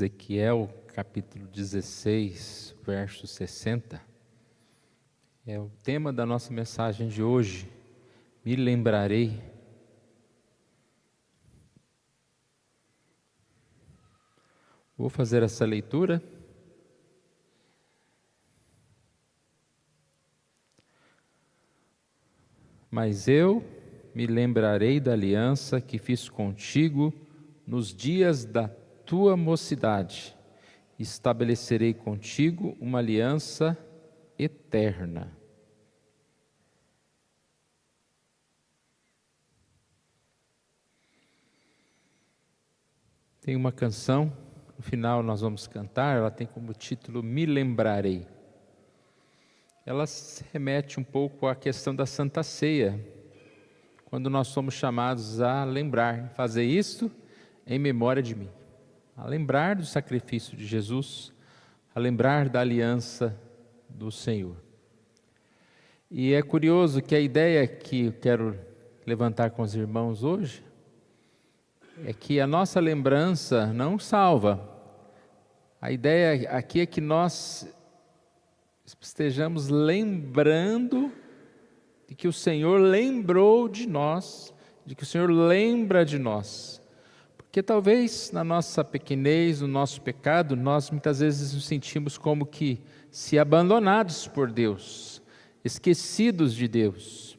Ezequiel, capítulo 16, verso 60, é o tema da nossa mensagem de hoje. Me lembrarei. Vou fazer essa leitura. Mas eu me lembrarei da aliança que fiz contigo nos dias da tua mocidade. Estabelecerei contigo uma aliança eterna. Tem uma canção, no final nós vamos cantar, ela tem como título Me Lembrarei. Ela se remete um pouco à questão da Santa Ceia, quando nós somos chamados a lembrar, fazer isto em memória de mim, a lembrar do sacrifício de Jesus, a lembrar da aliança do Senhor. E é curioso que a ideia que eu quero levantar com os irmãos hoje é que a nossa lembrança não salva. A ideia aqui é que nós estejamos lembrando de que o Senhor lembrou de nós, de que o Senhor lembra de nós. Porque talvez na nossa pequenez, no nosso pecado, nós muitas vezes nos sentimos como que se abandonados por Deus, esquecidos de Deus.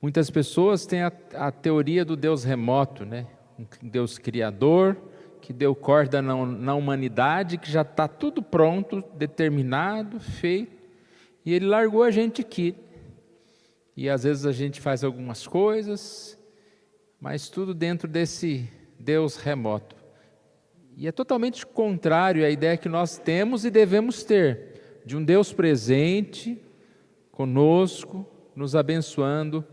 Muitas pessoas têm a teoria do Deus remoto, né? Um Deus criador, que deu corda na humanidade, que já está tudo pronto, determinado, feito, e Ele largou a gente aqui. E às vezes a gente faz algumas coisas, mas tudo dentro desse Deus remoto. E é totalmente contrário à ideia que nós temos e devemos ter, de um Deus presente, conosco, nos abençoando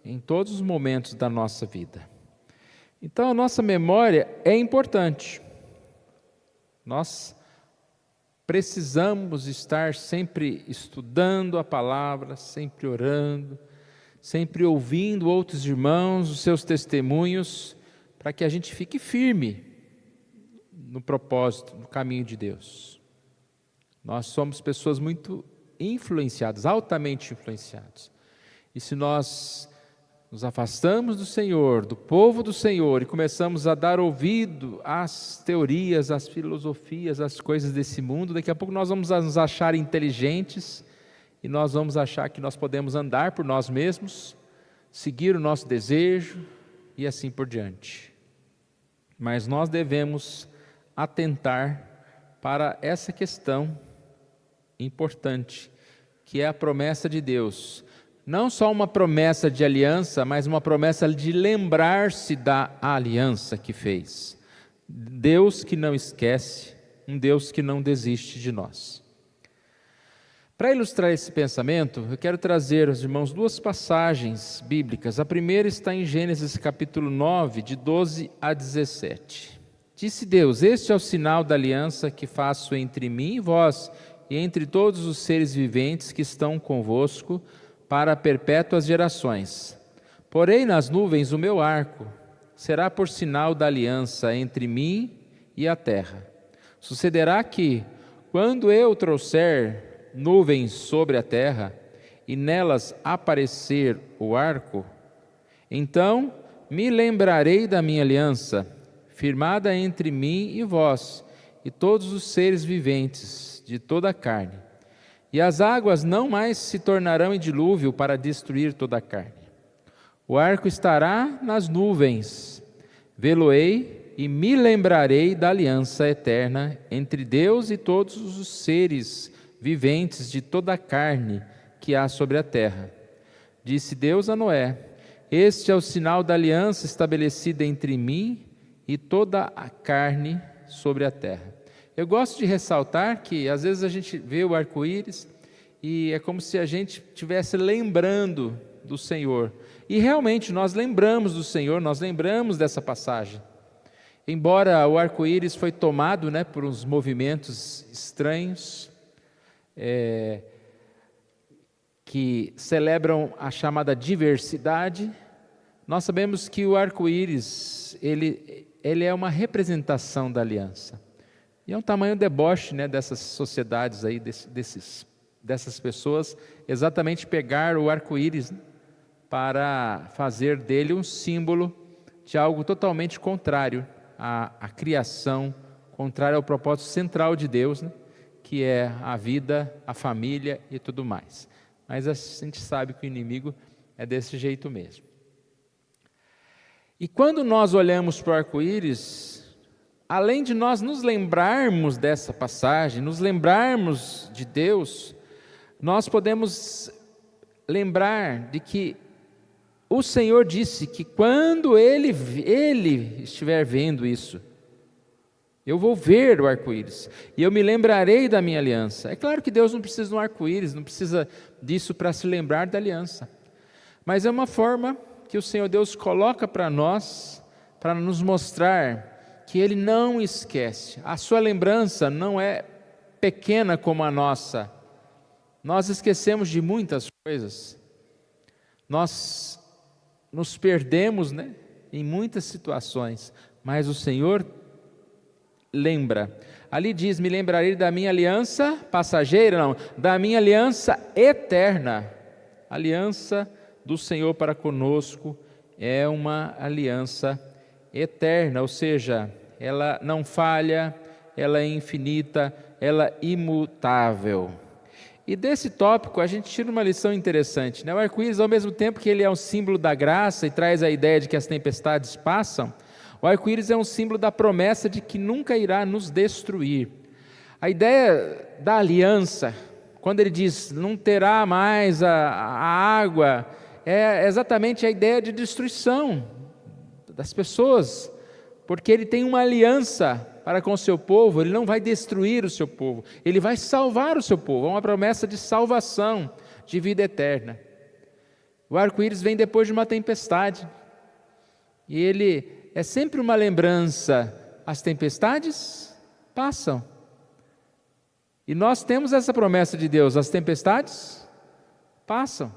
em todos os momentos da nossa vida. Então a nossa memória é importante. Nós precisamos estar sempre estudando a palavra, sempre orando, sempre ouvindo outros irmãos, os seus testemunhos, para que a gente fique firme no propósito, no caminho de Deus. Nós somos pessoas muito influenciadas, altamente influenciadas. E se nós nos afastamos do Senhor, do povo do Senhor, e começamos a dar ouvido às teorias, às filosofias, às coisas desse mundo, daqui a pouco nós vamos nos achar inteligentes, e nós vamos achar que nós podemos andar por nós mesmos, seguir o nosso desejo, e assim por diante. Mas nós devemos atentar para essa questão importante, que é a promessa de Deus. Não só uma promessa de aliança, mas uma promessa de lembrar-se da aliança que fez. Deus que não esquece, um Deus que não desiste de nós. Para ilustrar esse pensamento, eu quero trazer aos irmãos duas passagens bíblicas. A primeira está em Gênesis capítulo 9, de 12 a 17. Disse Deus: este é o sinal da aliança que faço entre mim e vós, e entre todos os seres viventes que estão convosco, para perpétuas gerações. Porém nas nuvens o meu arco será por sinal da aliança entre mim e a terra. Sucederá que, quando eu trouxer nuvens sobre a terra, e nelas aparecer o arco, então me lembrarei da minha aliança, firmada entre mim e vós, e todos os seres viventes de toda a carne. E as águas não mais se tornarão em dilúvio para destruir toda a carne. O arco estará nas nuvens, vê-lo-ei e me lembrarei da aliança eterna entre Deus e todos os seres viventes de toda a carne que há sobre a terra. Disse Deus a Noé: este é o sinal da aliança estabelecida entre mim e toda a carne sobre a terra. Eu gosto de ressaltar que às vezes a gente vê o arco-íris e é como se a gente estivesse lembrando do Senhor. E realmente nós lembramos do Senhor, nós lembramos dessa passagem. Embora o arco-íris foi tomado, por uns movimentos estranhos, que celebram a chamada diversidade, nós sabemos que o arco-íris ele é uma representação da aliança. E é um tamanho deboche, né, dessas sociedades aí, dessas pessoas, exatamente pegar o arco-íris, né, para fazer dele um símbolo de algo totalmente contrário à criação, contrário ao propósito central de Deus, né, que é a vida, a família e tudo mais. Mas a gente sabe que o inimigo é desse jeito mesmo. E quando nós olhamos para o arco-íris, além de nós nos lembrarmos dessa passagem, nos lembrarmos de Deus, nós podemos lembrar de que o Senhor disse que quando Ele estiver vendo isso, eu vou ver o arco-íris e eu me lembrarei da minha aliança. É claro que Deus não precisa de um arco-íris, não precisa disso para se lembrar da aliança. Mas é uma forma que o Senhor Deus coloca para nós, para nos mostrar que Ele não esquece. A sua lembrança não é pequena como a nossa. Nós esquecemos de muitas coisas. Nós nos perdemos, né, em muitas situações, mas o Senhor lembra. Ali diz: me lembrarei da minha aliança passageira, não, da minha aliança eterna. Aliança do Senhor para conosco é uma aliança eterna, ou seja, ela não falha, ela é infinita, ela é imutável. E desse tópico a gente tira uma lição interessante, né? O arco-íris, ao mesmo tempo que ele é um símbolo da graça e traz a ideia de que as tempestades passam, o arco-íris é um símbolo da promessa de que nunca irá nos destruir. A ideia da aliança, quando ele diz não terá mais a água, é exatamente a ideia de destruição das pessoas, porque Ele tem uma aliança para com o seu povo. Ele não vai destruir o seu povo, Ele vai salvar o seu povo. É uma promessa de salvação, de vida eterna. O arco-íris vem depois de uma tempestade, e ele é sempre uma lembrança. As tempestades passam, e nós temos essa promessa de Deus: as tempestades passam,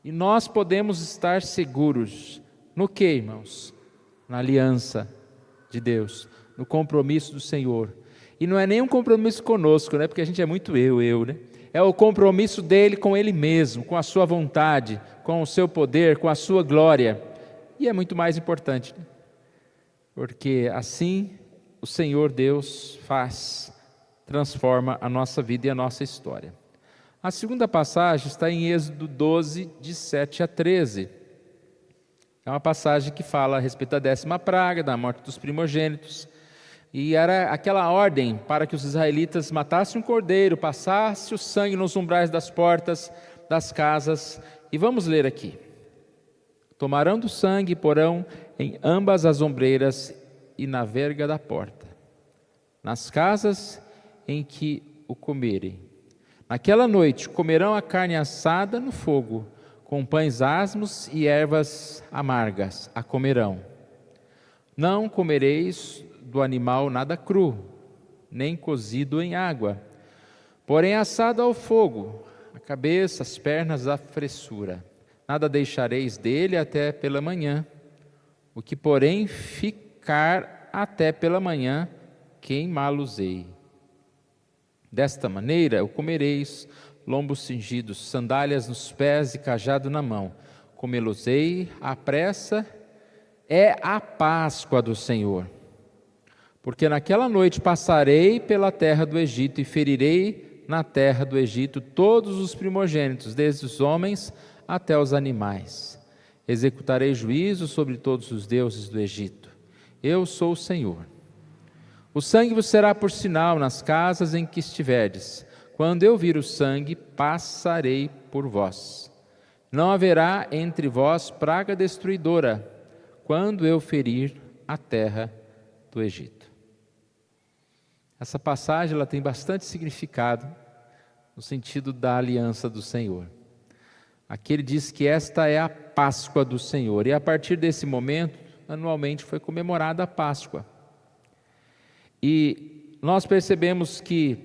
e nós podemos estar seguros no que, irmãos? Na aliança de Deus, no compromisso do Senhor. E não é nem um compromisso conosco, né? Porque a gente é muito eu, né? É o compromisso dele com Ele mesmo, com a sua vontade, com o seu poder, com a sua glória. E é muito mais importante, né? Porque assim o Senhor Deus transforma a nossa vida e a nossa história. A segunda passagem está em Êxodo 12, de 7 a 13. É uma passagem que fala a respeito da 10ª praga, da morte dos primogênitos. E era aquela ordem para que os israelitas matassem um cordeiro, passassem o sangue nos umbrais das portas das casas. E vamos ler aqui. Tomarão do sangue e porão em ambas as ombreiras e na verga da porta, nas casas em que o comerem. Naquela noite comerão a carne assada no fogo, com pães asmos e ervas amargas a comerão. Não comereis do animal nada cru, nem cozido em água, porém assado ao fogo, a cabeça, as pernas, a fressura. Nada deixareis dele até pela manhã. O que, porém, ficar até pela manhã, queimá-los-ei. Desta maneira o comereis, lombos cingidos, sandálias nos pés e cajado na mão. Comê-los-ei à pressa, é a Páscoa do Senhor. Porque naquela noite passarei pela terra do Egito e ferirei na terra do Egito todos os primogênitos, desde os homens até os animais. Executarei juízo sobre todos os deuses do Egito. Eu sou o Senhor. O sangue vos será por sinal nas casas em que estiverdes. Quando eu vir o sangue, passarei por vós. Não haverá entre vós praga destruidora, quando eu ferir a terra do Egito. Essa passagem ela tem bastante significado no sentido da aliança do Senhor. Aqui ele diz que esta é a Páscoa do Senhor, e a partir desse momento, anualmente foi comemorada a Páscoa. E nós percebemos que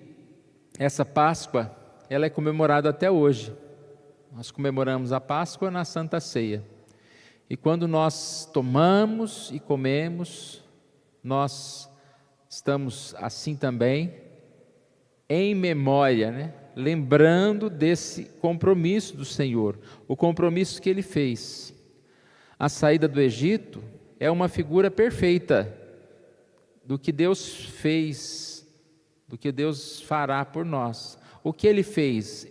essa Páscoa, ela é comemorada até hoje. Nós comemoramos a Páscoa na Santa Ceia. E quando nós tomamos e comemos, nós estamos assim também em memória, né? Lembrando desse compromisso do Senhor, o compromisso que Ele fez. A saída do Egito é uma figura perfeita do que Deus fez, do que Deus fará por nós. O que Ele fez?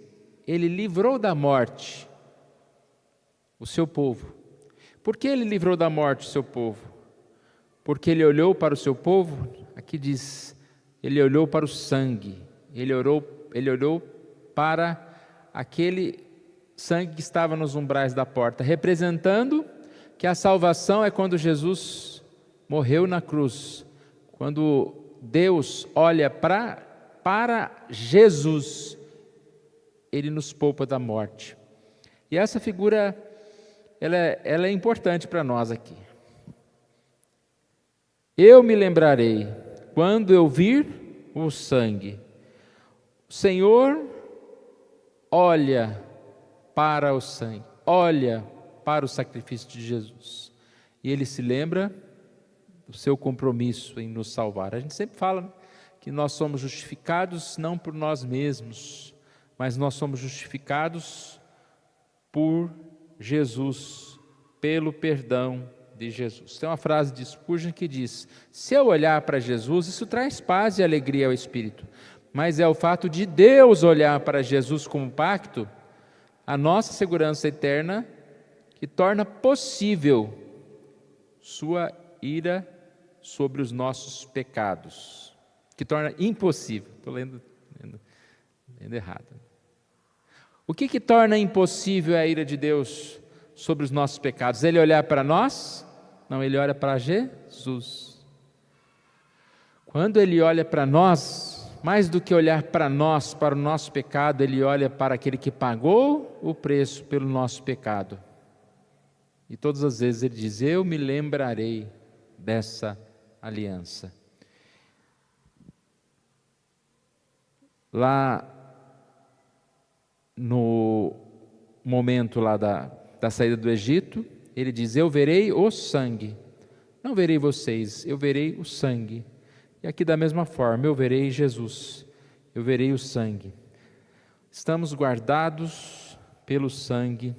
Ele livrou da morte o seu povo. Por que Ele livrou da morte o seu povo? Porque Ele olhou para o seu povo, aqui diz, Ele olhou para o sangue, Ele olhou para aquele sangue que estava nos umbrais da porta, representando que a salvação é quando Jesus morreu na cruz. Quando Deus olha para Jesus, Ele nos poupa da morte. E essa figura, ela é importante para nós aqui. Eu me lembrarei quando eu vir o sangue. O Senhor olha para o sangue, olha para o sacrifício de Jesus. E Ele se lembra do seu compromisso em nos salvar. A gente sempre fala, né, que nós somos justificados não por nós mesmos, mas nós somos justificados por Jesus, pelo perdão de Jesus. Tem uma frase de Spurgeon que diz: se eu olhar para Jesus, isso traz paz e alegria ao espírito, mas é o fato de Deus olhar para Jesus como pacto, a nossa segurança eterna, que torna possível sua ira sobre os nossos pecados, que torna impossível. Estou lendo errado. O que torna impossível a ira de Deus sobre os nossos pecados? Ele olhar para nós? Não, Ele olha para Jesus. Quando Ele olha para nós, mais do que olhar para nós, para o nosso pecado, Ele olha para aquele que pagou o preço pelo nosso pecado. E todas as vezes Ele diz: eu me lembrarei dessa aliança. Lá no momento lá da saída do Egito, Ele diz: eu verei o sangue, não verei vocês, eu verei o sangue. E aqui da mesma forma, eu verei Jesus, eu verei o sangue. Estamos guardados pelo sangue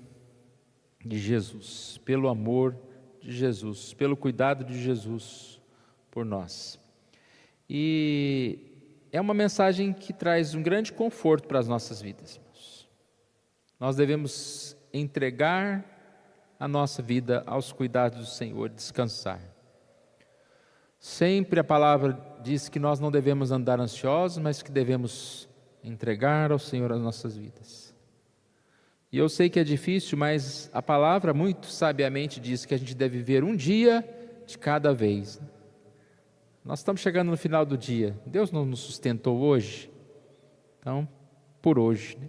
de Jesus, pelo amor de Jesus, pelo cuidado de Jesus por nós. E é uma mensagem que traz um grande conforto para as nossas vidas, irmãos. Nós devemos entregar a nossa vida aos cuidados do Senhor, descansar. Sempre a palavra diz que nós não devemos andar ansiosos, mas que devemos entregar ao Senhor as nossas vidas. E eu sei que é difícil, mas a palavra muito sabiamente diz que a gente deve viver um dia de cada vez. Nós estamos chegando no final do dia. Deus não nos sustentou hoje? Então, por hoje, né?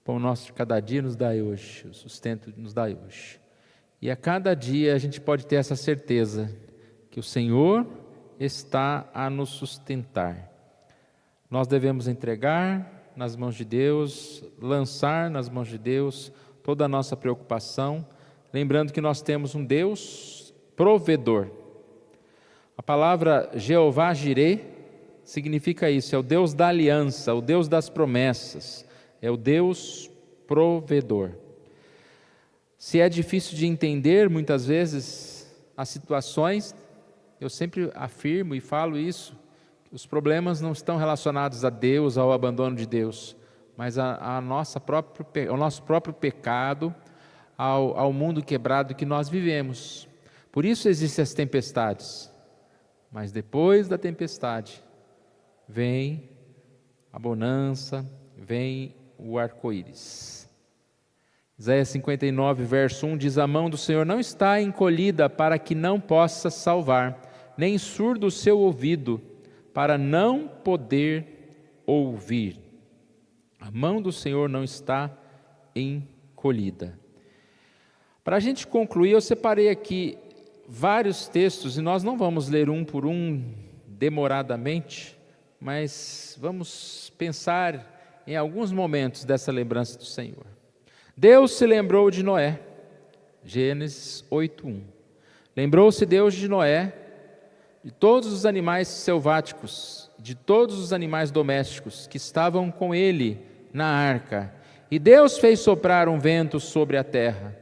O pão nosso de cada dia nos dai hoje, o sustento nos dai hoje. E a cada dia a gente pode ter essa certeza que o Senhor está a nos sustentar. Nós devemos entregar nas mãos de Deus, lançar nas mãos de Deus toda a nossa preocupação, lembrando que nós temos um Deus provedor. A palavra Jeová Jirê significa isso, é o Deus da aliança, o Deus das promessas, é o Deus provedor. Se é difícil de entender muitas vezes as situações, eu sempre afirmo e falo isso, os problemas não estão relacionados a Deus, ao abandono de Deus, mas ao nosso próprio pecado, ao mundo quebrado que nós vivemos. Por isso existem as tempestades, mas depois da tempestade vem a bonança, vem o arco-íris. Isaías 59, verso 1 diz: a mão do Senhor não está encolhida para que não possa salvar, nem surdo o seu ouvido para não poder ouvir. A mão do Senhor não está encolhida. Para a gente concluir, eu separei aqui vários textos, e nós não vamos ler um por um demoradamente, mas vamos pensar em alguns momentos dessa lembrança do Senhor. Deus se lembrou de Noé, Gênesis 8:1. Lembrou-se Deus de Noé de todos os animais selváticos, de todos os animais domésticos que estavam com ele na arca. E Deus fez soprar um vento sobre a terra,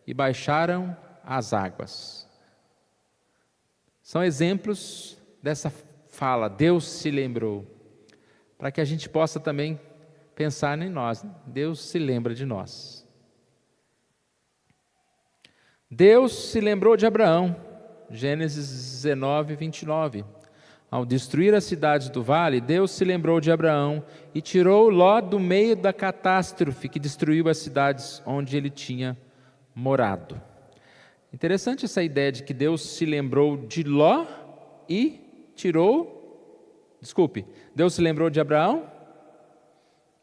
e baixaram as águas. São exemplos dessa fala, Deus se lembrou, para que a gente possa também pensar em nós, né? Deus se lembra de nós. Deus se lembrou de Abraão, Gênesis 19, 29. Ao destruir as cidades do vale, Deus se lembrou de Abraão e tirou Ló do meio da catástrofe que destruiu as cidades onde ele tinha morado. Interessante essa ideia de que Deus se lembrou de Ló e Deus se lembrou de Abraão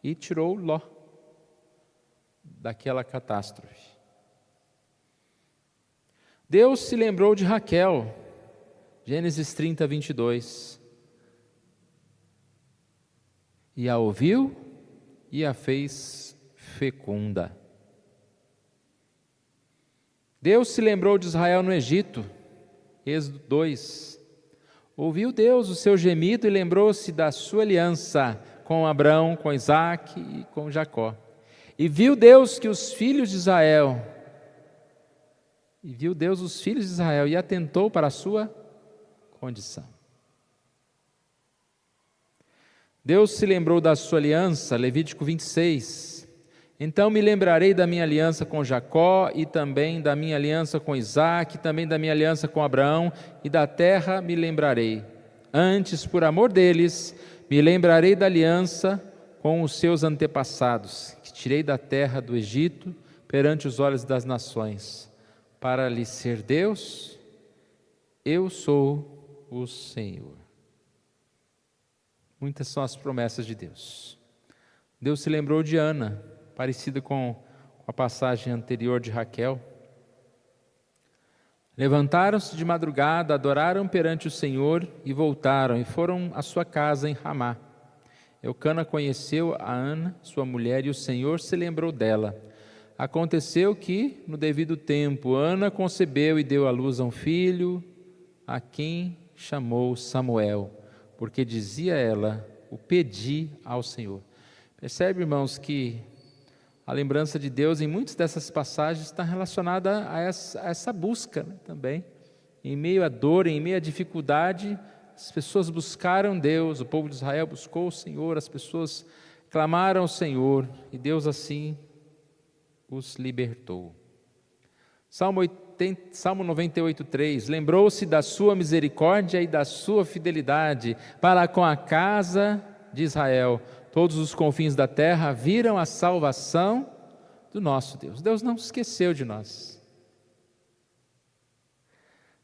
e tirou Ló daquela catástrofe. Deus se lembrou de Raquel, Gênesis 30, 22. E a ouviu e a fez fecunda. Deus se lembrou de Israel no Egito, Êxodo 2. Ouviu Deus o seu gemido e lembrou-se da sua aliança com Abraão, com Isaque e com Jacó. E viu Deus os filhos de Israel e atentou para a sua condição. Deus se lembrou da sua aliança, Levítico 26. Então me lembrarei da minha aliança com Jacó e também da minha aliança com Isaque, e também da minha aliança com Abraão, e da terra me lembrarei. Antes, por amor deles, me lembrarei da aliança com os seus antepassados, que tirei da terra do Egito perante os olhos das nações, para lhes ser Deus. Eu sou o Senhor. Muitas são as promessas de Deus. Deus se lembrou de Ana, parecida com a passagem anterior de Raquel. Levantaram-se de madrugada, adoraram perante o Senhor e voltaram e foram à sua casa em Ramá. Eucana conheceu a Ana, sua mulher, e o Senhor se lembrou dela. Aconteceu que, no devido tempo, Ana concebeu e deu à luz a um filho, a quem chamou Samuel, porque dizia ela: o pedi ao Senhor. Percebe, irmãos, que a lembrança de Deus em muitas dessas passagens está relacionada a essa busca, né, também. Em meio à dor, em meio à dificuldade, as pessoas buscaram Deus, o povo de Israel buscou o Senhor, as pessoas clamaram ao Senhor e Deus assim os libertou. Salmo 98, 3. Lembrou-se da sua misericórdia e da sua fidelidade para com a casa de Israel. Todos os confins da terra viram a salvação do nosso Deus. Deus não se esqueceu de nós.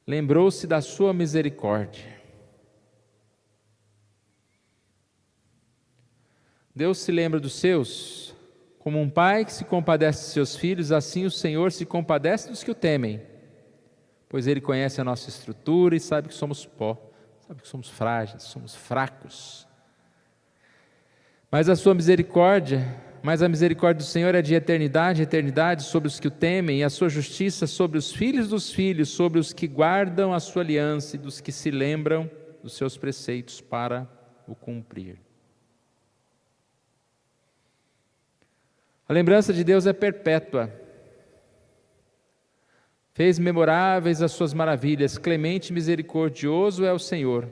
Lembrou-se da sua misericórdia. Deus se lembra dos seus, como um pai que se compadece de seus filhos, assim o Senhor se compadece dos que o temem, pois Ele conhece a nossa estrutura e sabe que somos pó, sabe que somos frágeis, somos fracos. Mas a misericórdia do Senhor é de eternidade em eternidade sobre os que o temem, e a sua justiça sobre os filhos dos filhos, sobre os que guardam a sua aliança e dos que se lembram dos seus preceitos para o cumprir. A lembrança de Deus é perpétua. Fez memoráveis as suas maravilhas, clemente e misericordioso é o Senhor.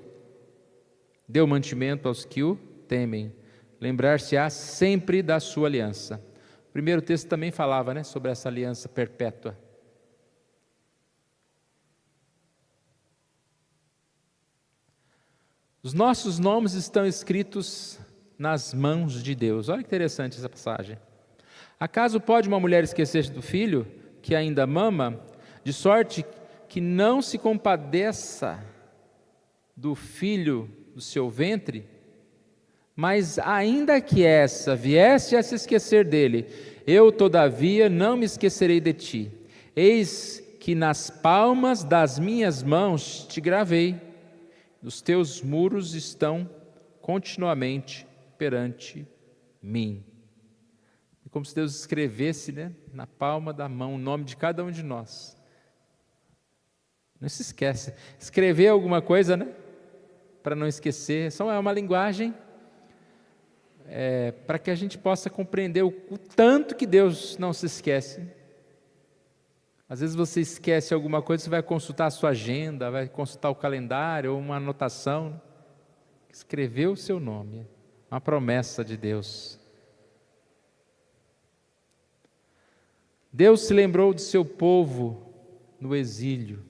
Deu mantimento aos que o temem. Lembrar-se-á sempre da sua aliança. O primeiro texto também falava, sobre essa aliança perpétua. Os nossos nomes estão escritos nas mãos de Deus. Olha que interessante essa passagem. Acaso pode uma mulher esquecer-se do filho que ainda mama, de sorte que não se compadeça do filho do seu ventre? Mas ainda que essa viesse a se esquecer dele, eu todavia não me esquecerei de ti. Eis que nas palmas das minhas mãos te gravei, os teus muros estão continuamente perante mim. É como se Deus escrevesse, na palma da mão o nome de cada um de nós. Não se esquece. Escrever alguma coisa, né? Para não esquecer. Só é uma linguagem para que a gente possa compreender o tanto que Deus não se esquece. Às vezes você esquece alguma coisa, você vai consultar a sua agenda, vai consultar o calendário ou uma anotação. Escrever o seu nome, uma promessa de Deus. Deus se lembrou do seu povo no exílio,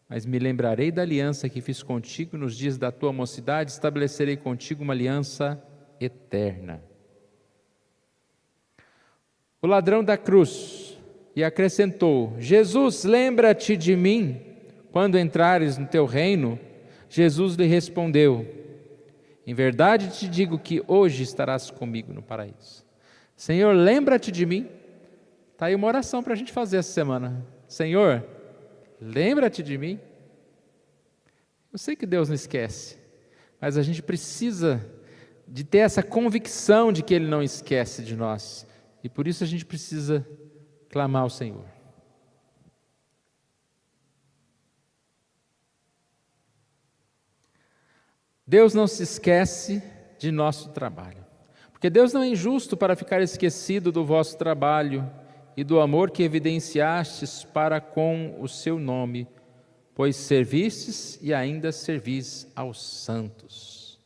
mas me lembrarei da aliança que fiz contigo nos dias da tua mocidade, estabelecerei contigo uma aliança eterna. O ladrão da cruz, e acrescentou: Jesus, lembra-te de mim quando entrares no teu reino. Jesus lhe respondeu: em verdade te digo que hoje estarás comigo no paraíso. Senhor, lembra-te de mim. Está aí uma oração para a gente fazer essa semana. Senhor, lembra-te de mim. Eu sei que Deus não esquece, mas a gente precisa de ter essa convicção de que Ele não esquece de nós. E por isso a gente precisa clamar ao Senhor. Deus não se esquece de nosso trabalho, porque Deus não é injusto para ficar esquecido do vosso trabalho e do amor que evidenciastes para com o seu nome, pois servistes e ainda servis aos santos.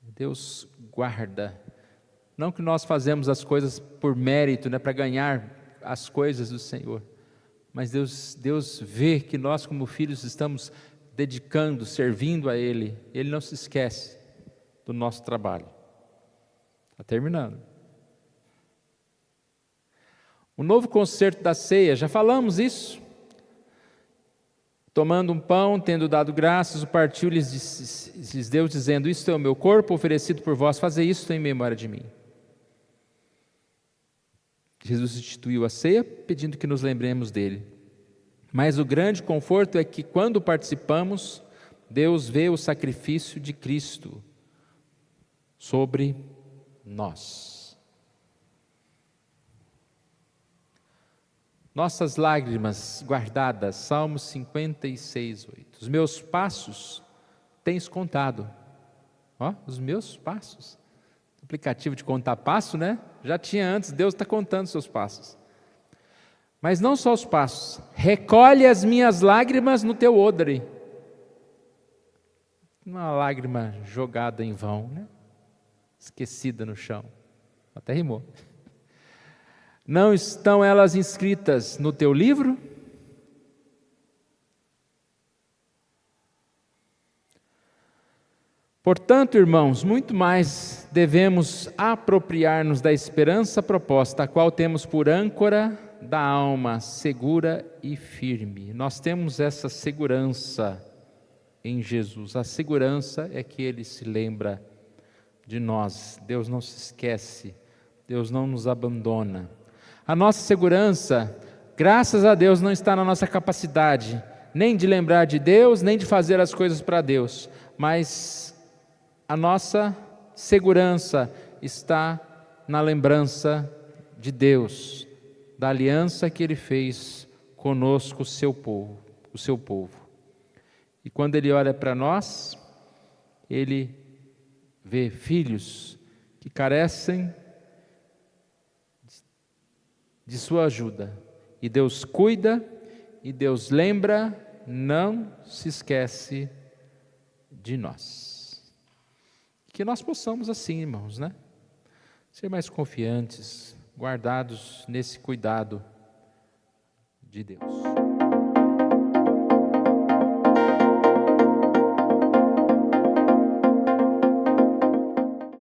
Deus guarda. Não que nós fazemos as coisas por mérito, para ganhar as coisas do Senhor, mas Deus vê que nós como filhos estamos dedicando, servindo a Ele. Ele não se esquece do nosso trabalho. Está terminando. O novo concerto da ceia, já falamos isso. Tomando um pão, tendo dado graças, o partiu e lhes deu, dizendo: isto é o meu corpo oferecido por vós, fazei isto em memória de mim. Jesus instituiu a ceia, pedindo que nos lembremos dele. Mas o grande conforto é que quando participamos, Deus vê o sacrifício de Cristo sobre nós. Nossas lágrimas guardadas, Salmos 56, 8. Os meus passos tens contado. Os meus passos. Aplicativo de contar passo, né? Já tinha antes, Deus está contando seus passos. Mas não só os passos. Recolhe as minhas lágrimas no teu odre. Uma lágrima jogada em vão, né? Esquecida no chão. Até rimou. Não estão elas inscritas no teu livro? Portanto, irmãos, muito mais devemos apropriar-nos da esperança proposta, a qual temos por âncora da alma, segura e firme. Nós temos essa segurança em Jesus. A segurança é que Ele se lembra de nós. Deus não se esquece, Deus não nos abandona. A nossa segurança, graças a Deus, não está na nossa capacidade, nem de lembrar de Deus, nem de fazer as coisas para Deus, mas a nossa segurança está na lembrança de Deus, da aliança que Ele fez conosco, o seu povo. E quando Ele olha para nós, Ele vê filhos que carecem de sua ajuda. E Deus cuida, e Deus lembra, não se esquece de nós. Que nós possamos assim, irmãos, ser mais confiantes, guardados nesse cuidado de Deus.